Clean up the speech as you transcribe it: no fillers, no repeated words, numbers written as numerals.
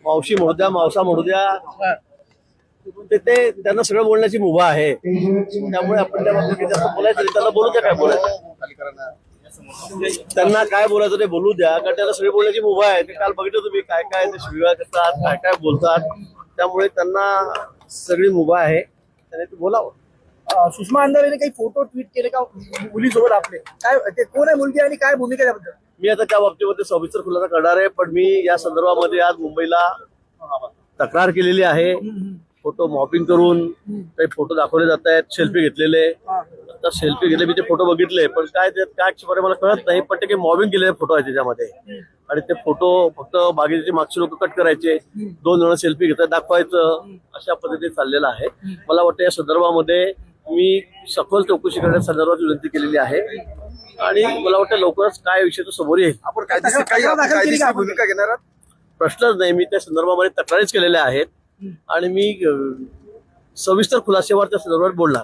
मावशी म्हणू द्या, मावसा म्हणू द्या, ते त्यांना सगळं बोलण्याची मुभा आहे. त्यामुळे आपण त्या बाबतीत जास्त बोलायचं नाही. त्यांना बोलू द्या काय बोलायचं, त्यांना काय बोलायचं ते बोलू द्या, कारण त्यांना सगळे बोलण्याची मुभा आहे. ते काल बघितलं तुम्ही काय काय ते शिव्या करतात, काय काय बोलतात. त्यामुळे त्यांना सगळी मुभा आहे, त्याने ते बोलावं. सुषमा अंधारेने काही फोटो ट्विट केले का मुलीसोबत आपले? काय ते कोण आहे मुलगी आणि काय भूमिका त्याबद्दल? मी आता त्या बाबतीमध्ये सविस्तर खुलासा करणार आहे, पण मी या संदर्भामध्ये आज मुंबईला तक्रार केलेली आहे. फोटो मॉपिंग करून काही फोटो दाखवले जात आहेत, सेल्फी घेतलेले. आता सेल्फी घेतले, मी ते फोटो बघितले, पण काय ते काय अक्षरपणे मला कळत नाही. पण ते काही मॉबिंग केलेले फोटो आहे त्याच्यामध्ये, आणि ते फोटो फक्त बागेचे मागचे लोक कट करायचे, 2 जण सेल्फी घेतात दाखवायचं, अशा पद्धतीने चाललेलं आहे. मला वाटतं या संदर्भामध्ये मी सखोल चौकशी करण्याच्या संदर्भात विनंती केलेली आहे, आणि मला वाटतं लवकरच काय विषय तो समोर येईल. आपण कायदेशीर भूमिका घेणार आहात? प्रश्नच नाही. मी त्या संदर्भामध्ये तक्रारीच केलेल्या आहेत, आणि मी सविस्तर खुलासेवर त्या संदर्भात बोलणार.